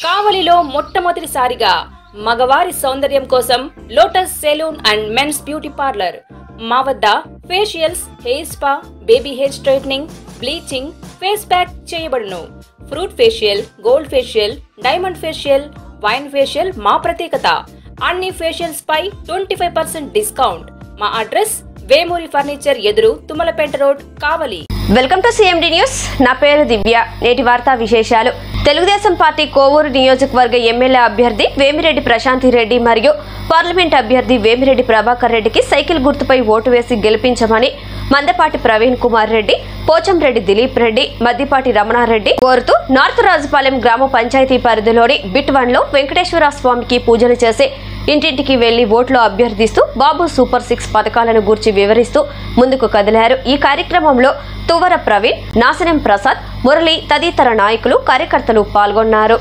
కావలిలో మొట్టమొదటిసారిగా మగవారి సౌందర్యం కోసం Lotus salon and men's beauty parlour. మా వద్ద facials, hair spa, baby hair straightening, bleaching, face pack చేయబడును. Fruit facial, gold facial, diamond facial, wine facial మా ప్రత్యేకత. అన్ని ఫేషియల్స్ పై 25% డిస్కౌంట్. మా అడ్రస్ వేమూరి ఫర్నిచర్ ఎదురు, Tummalapeta road, Kavali. Welcome to CMD news. నా పేరు దివ్య. నేటి వార్తా విశేషాలు. తెలుగుదేశం పార్టీ కోవూరు నియోజకవర్గ ఎమ్మెల్యే అభ్యర్థి వేమిరెడ్డి ప్రశాంతి రెడ్డి మరియు పార్లమెంట్ అభ్యర్థి వేమిరెడ్డి ప్రభాకర్ రెడ్డికి సైకిల్ గుర్తుపై ఓటు వేసి గెలిపించమని మందపాటి ప్రవీణ్ కుమార్ రెడ్డి, పోచంరెడ్డి దిలీప్ రెడ్డి, మద్దిపాటి రమణారెడ్డి కోరుతూ నార్త్ రాజుపాలెం గ్రామ పంచాయతీ పరిధిలోని బిట్ 1లో వెంకటేశ్వర స్వామికి పూజలు చేసి ఇంటింటికి వెళ్లి ఓట్లు అభ్యర్థిస్తూ బాబు సూపర్ 6 పథకాలను గూర్చి వివరిస్తూ ముందుకు కదిలారు. ఈ కార్యక్రమంలో తువర ప్రవీణ్, నాశనం ప్రసాద్, మురళి తదితర నాయకులు, కార్యకర్తలు పాల్గొన్నారు.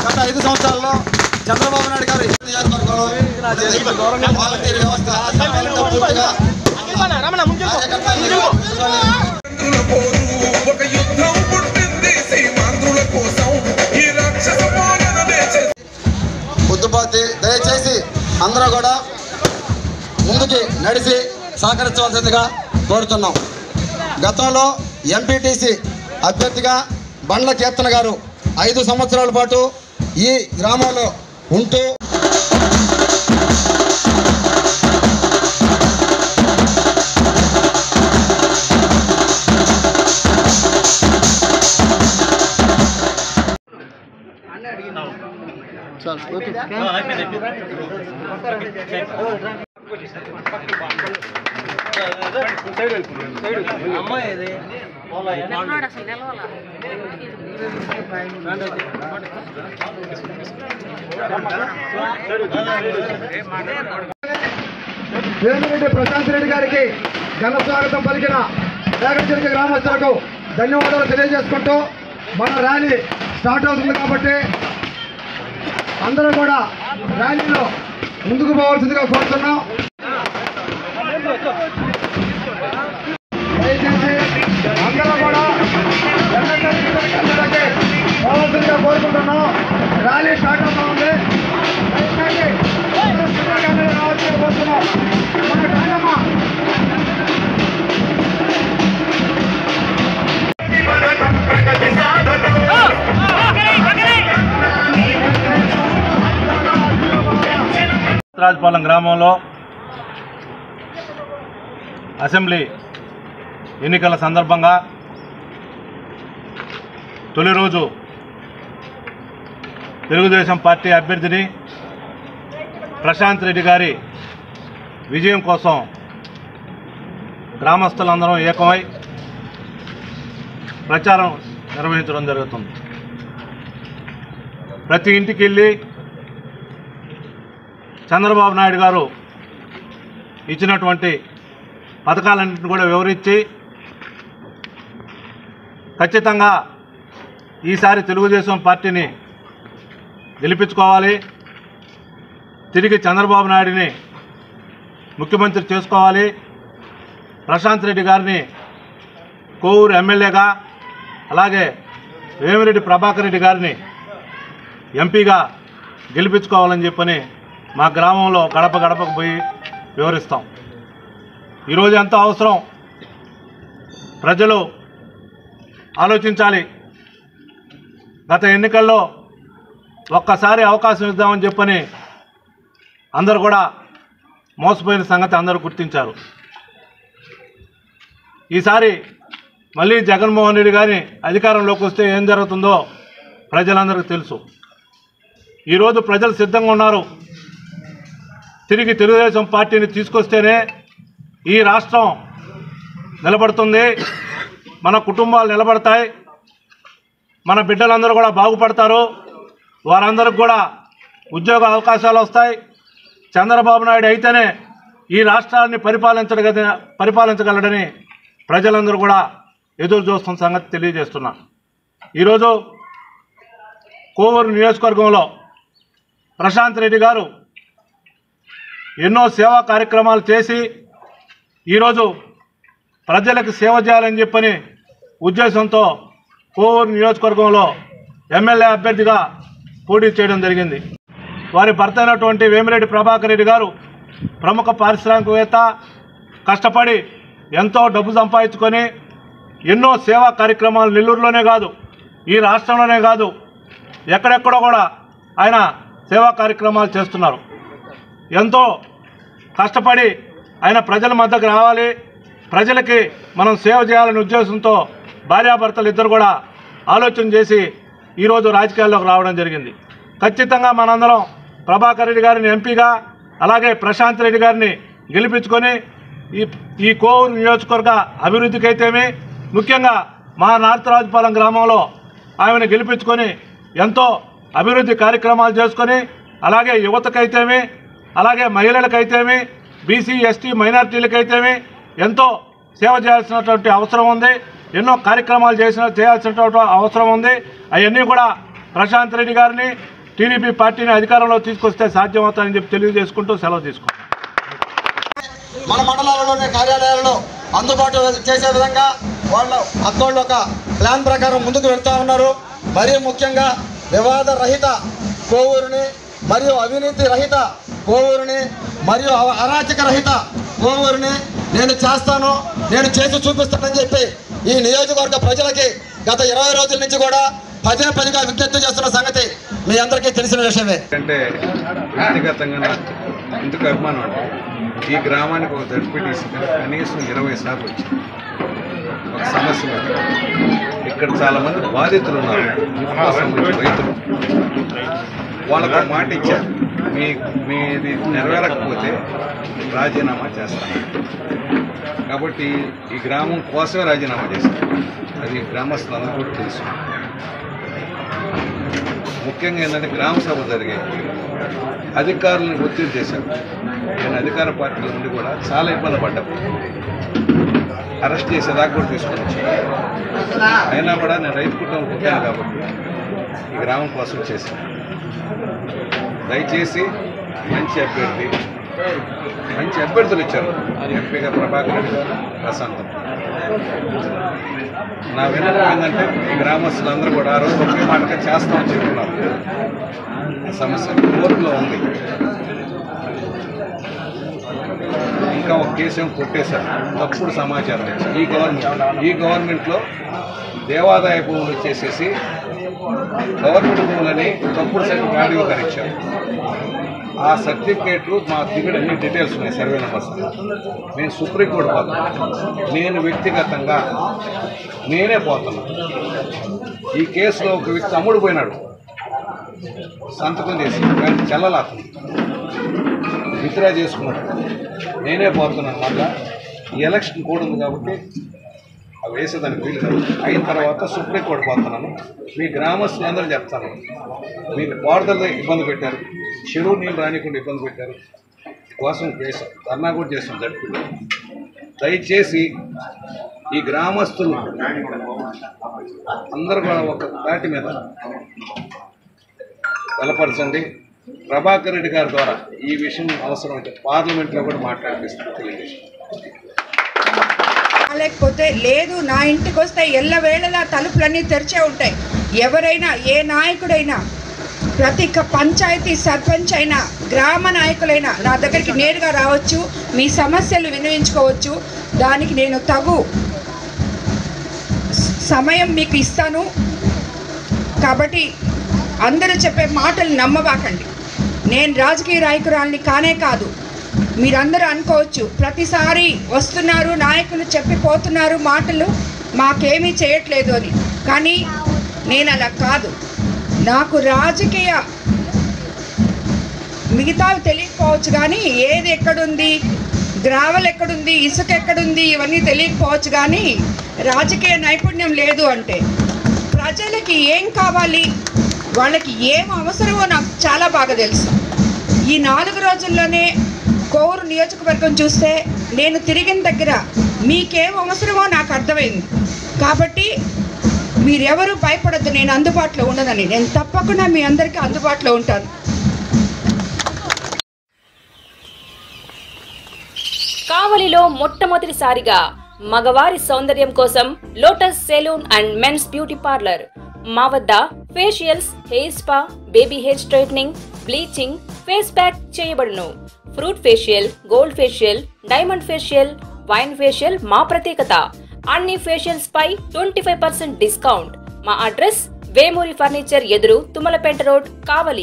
గత 5 సంవత్సరాల్లో చంద్రబాబు నాయుడు గారు పొద్దుపాతి దయచేసి అందరూ కూడా ముందుకి నడిచి సహకరించవలసిందిగా కోరుతున్నాం. గతంలో ఎంపీటీసీ అభ్యర్థిగా బండ్ల కీర్తన గారు 5 సంవత్సరాల పాటు ఈ గ్రామంలో ఉంటూ వేమిరెడ్డి ప్రశాంత్ రెడ్డి గారికి ఘన స్వాగతం పలికిన వేగంచెరుకు గ్రామస్తులకు ధన్యవాదాలు తెలియజేసుకుంటూ మన ర్యాలీ స్టార్ట్ అవుతుంది కాబట్టి అందరూ కూడా ర్యాలీలో ముందుకు పోవాల్సిందిగా కోరుతున్నాం. దయచేసి అందరూ కూడా పోవాల్సిందిగా కోరుకుంటున్నాం. ర్యాలీ స్టార్ట్ అవుతా ఉంది. రావాల్సిందిగా కోరుతున్నాం. రాజపాలెం గ్రామంలో అసెంబ్లీ ఎన్నికల సందర్భంగా తొలి రోజు తెలుగుదేశం పార్టీ అభ్యర్థిని ప్రశాంత్ రెడ్డి గారి విజయం కోసం గ్రామస్తులందరం ఏకమై ప్రచారం నిర్వహించడం జరుగుతుంది. ప్రతి ఇంటికి వెళ్ళి చంద్రబాబు నాయుడు గారు ఇచ్చినటువంటి పథకాలన్నింటిని కూడా వివరించి ఖచ్చితంగా ఈసారి తెలుగుదేశం పార్టీని గెలిపించుకోవాలి, తిరిగి చంద్రబాబు నాయుడిని ముఖ్యమంత్రి చేసుకోవాలి, ప్రశాంత్ రెడ్డి గారిని కోవూరు ఎమ్మెల్యేగా అలాగే వేమిరెడ్డి ప్రభాకర్ రెడ్డి గారిని ఎంపీగా గెలిపించుకోవాలని చెప్పని మా గ్రామంలో గడప గడపకు పోయి వివరిస్తాం. ఈరోజు ఎంతో అవసరం. ప్రజలు ఆలోచించాలి. గత ఎన్నికల్లో ఒక్కసారి అవకాశం ఇద్దామని చెప్పని అందరూ కూడా మోసపోయిన సంగతి అందరూ గుర్తించారు. ఈసారి మళ్ళీ జగన్మోహన్ రెడ్డి గారిని అధికారంలోకి వస్తే ఏం జరుగుతుందో ప్రజలందరికీ తెలుసు. ఈరోజు ప్రజలు సిద్ధంగా ఉన్నారు. తిరిగి తెలుగుదేశం పార్టీని తీసుకొస్తేనే ఈ రాష్ట్రం నిలబడుతుంది, మన కుటుంబాలు నిలబడతాయి, మన బిడ్డలందరూ కూడా బాగుపడతారు, వారందరికి కూడా ఉద్యోగ అవకాశాలు వస్తాయి. చంద్రబాబు నాయుడు అయితేనే ఈ రాష్ట్రాన్ని పరిపాలించగలడని ప్రజలందరూ కూడా ఎదురు చూస్తున్న సంగతి తెలియజేస్తున్నా. ఈరోజు కోవూరు నియోజకవర్గంలో ప్రశాంత్ రెడ్డి గారు ఎన్నో సేవా కార్యక్రమాలు చేసి ఈరోజు ప్రజలకు సేవ చేయాలని చెప్పని ఉద్దేశంతో కోవూరు నియోజకవర్గంలో ఎమ్మెల్యే అభ్యర్థిగా పోటీ చేయడం జరిగింది. వారి భర్త అయినటువంటి వేమిరెడ్డి ప్రభాకర్ రెడ్డి గారు ప్రముఖ పారిశ్రామికవేత్త, కష్టపడి ఎంతో డబ్బు సంపాదించుకొని ఎన్నో సేవా కార్యక్రమాలు నెల్లూరులోనే కాదు, ఈ రాష్ట్రంలోనే కాదు, ఎక్కడెక్కడో కూడా ఆయన సేవా కార్యక్రమాలు చేస్తున్నారు. ఎంతో కష్టపడి ఆయన ప్రజల మధ్యకు రావాలి, ప్రజలకి మనం సేవ చేయాలనే ఉద్దేశంతో భార్యాభర్తలు ఇద్దరు కూడా ఆలోచన చేసి ఈరోజు రాజకీయాల్లోకి రావడం జరిగింది. ఖచ్చితంగా మనందరం ప్రభాకర్ రెడ్డి గారిని ఎంపీగా అలాగే ప్రశాంత్ రెడ్డి గారిని గెలిపించుకొని ఈ కోవూరు నియోజకవర్గ అభివృద్ధికి అయితేమి, ముఖ్యంగా మా నార్త్ రాజుపాలెం గ్రామంలో ఆమెను గెలిపించుకొని ఎంతో అభివృద్ధి కార్యక్రమాలు చేసుకొని అలాగే యువతకైతేమి అలాగే మహిళలకైతేమి బీసీ ఎస్టీ మైనారిటీలకైతేమి ఎంతో సేవ చేయాల్సినటువంటి అవసరం ఉంది. ఎన్నో కార్యక్రమాలు చేయాల్సినటువంటి అవసరం ఉంది. అవన్నీ కూడా ప్రశాంత్ రెడ్డి గారిని టీడీపీ పార్టీని అధికారంలో తీసుకొస్తే సాధ్యమవుతాయని చెప్పి తెలియజేసుకుంటూ సెలవు తీసుకుంటాం. మన మండలాలలోనే కార్యాలయాలలో అందుబాటు చేసే విధంగా వాళ్ళు అద్దోళ్ళు ఒక ప్లాన్ ప్రకారం ముందుకు వెళ్తూ ఉన్నారు. మరియు ముఖ్యంగా వివాద రహిత కోవూరుని మరియు అవినీతి రహిత కోవూరుని మరియు అరాచక రహిత కోవూరుని నేను చేస్తాను, నేను చేసి చూపిస్తానని చెప్పి ఈ నియోజకవర్గ ప్రజలకి గత 20 రోజుల నుంచి కూడా పదే పదిగా విజ్ఞప్తి చేస్తున్న సంగతి మీ అందరికీ తెలిసిన విషయమే. అంటే వ్యక్తిగతంగా నాకు ఎందుకు అభిమానం అంటే ఈ గ్రామానికి ఒక జడ్పీటీసీ కనీసం 20 సార్లు వచ్చింది ఒక సమస్య. ఇక్కడ చాలామంది బాధితులు ఉన్నారు, రైతులు. వాళ్ళకు మాట ఇచ్చారు, మీది నెరవేరకపోతే రాజీనామా చేస్తాను. కాబట్టి ఈ గ్రామం కోసమే రాజీనామా చేశారు. అది గ్రామస్తులందరూ కూడా తెలుసు. ముఖ్యంగా ఏంటంటే గ్రామ సభ జరిగాయి, అధికారులను ఒత్తిడి చేశారు. నేను అధికార పార్టీలో ఉండి కూడా చాలా ఇబ్బంది పడ్డాను, అరెస్ట్ చేసేదాకా కూడా తీసుకొని వచ్చాను. అయినా కూడా నేను రైతు కుటుంబం పుట్టాను కాబట్టి ఈ గ్రామం కోసం చేశాను. దయచేసి మంచి అభ్యర్థులు ఇచ్చారు. ఎంపీగా ప్రభాకర్ రెడ్డి గారు, ప్రశాంతం. నా విన్నపం ఏంటంటే ఈ గ్రామస్తులందరూ కూడా ఆ రోజు ఒకే మాటగా చేస్తామని చెప్తున్నారు. సమస్య కోర్టులో ఉంది. ఇంకా ఒక కేసు ఏమో కొట్టేశారు, తప్పుడు సమాచారం ఇచ్చారు. ఈ గవర్నమెంట్లో దేవాదాయ భూములు వచ్చేసేసి గవర్నమెంట్ భూములని తప్పుడు సర్టిఫికేట్ గారు ఇచ్చారు. ఆ సర్టిఫికేట్లు మా దగ్గర అన్ని డీటెయిల్స్ ఉన్నాయి, సర్వే నెంబర్స్. నేను సుప్రీంకోర్టు పోతాను, నేను వ్యక్తిగతంగా నేనే పోతున్నా. ఈ కేసులో ఒక వ్యక్తి అమ్ముడు పోయినాడు, సంతకం చేసి చెల్లలాతుంది. విత్డ్రా చేసుకున్నాడు. నేనే పోతున్నాను మళ్ళా ఈ ఎలక్షన్ కోడ్ ఉంది కాబట్టి అవి వేసేదానికి వీలు కాదు. అయిన తర్వాత సుప్రీంకోర్టు పోతున్నాను. మీ గ్రామస్తులందరూ చెప్తాను, మీకు పారుదల ఇబ్బంది పెట్టారు, చెరువు నీళ్ళు రానికుండా ఇబ్బంది పెట్టారు, కోసం చేసాం, ధర్నా కూడా చేసాం జడ్పీలో. దయచేసి ఈ గ్రామస్తులు అందరూ కూడా ఒక దాటి మీద బలపరచండి. ప్రభాకర్ రెడ్డి గారి ద్వారా ఈ విషయం అవసరమైతే పార్లమెంట్లో కూడా మాట్లాడిపిస్తాను తెలియజేస్తాను. లేకపోతే లేదు, నా ఇంటికి వస్తే ఎల్లవేళలా తలుపులన్నీ తెరిచే ఉంటాయి. ఎవరైనా ఏ నాయకుడైనా, ప్రతి పంచాయతీ సర్పంచ్ అయినా, గ్రామ నాయకులైనా నా దగ్గరికి నేరుగా రావచ్చు, మీ సమస్యలు వినియోగించుకోవచ్చు. దానికి నేను తగు సమయం మీకు ఇస్తాను. కాబట్టి అందరూ చెప్పే మాటలు నమ్మబాకండి. నేను రాజకీయ నాయకురాల్ని కానే కాదు. మీరందరూ అనుకోవచ్చు ప్రతిసారి వస్తున్నారు నాయకులు చెప్పిపోతున్నారు మాటలు, మాకేమీ చేయట్లేదు అని. కానీ నేను అలా కాదు. నాకు రాజకీయ మిగతావి తెలియకపోవచ్చు, కానీ ఏది ఎక్కడుంది, గ్రావెల్ ఎక్కడుంది, ఇసుక ఎక్కడుంది, ఇవన్నీ తెలియకపోవచ్చు. కానీ రాజకీయ నైపుణ్యం లేదు అంటే ప్రజలకి ఏం కావాలి, వాళ్ళకి ఏం అవసరమో నాకు చాలా బాగా తెలుసు. ఈ 4 రోజుల్లోనే కోవూరు నియోజకవర్గం చూస్తే నేను తిరిగిన దగ్గర మీకేం అవసరమో నాకు అర్థమైంది. కాబట్టి మీరెవరూ భయపడద్దు, నేను అందుబాటులో ఉండనని. నేను తప్పకుండా మీ అందరికీ అందుబాటులో ఉంటాను. కావలిలో మొట్టమొదటిసారిగా మగవారి సౌందర్యం కోసం Lotus salon and men's beauty parlour. మా వద్ద facials, hair spa, baby hair straightening, bleaching, face pack చేయబడును. Fruit facial, gold facial, diamond facial, wine facial మా ప్రత్యేకత. అన్ని ఫేషియల్స్ పై 25% డిస్కౌంట్. మా అడ్రస్ వేమూరి ఫర్నిచర్ ఎదురు, తుమ్మలపేట రోడ్, కావలి.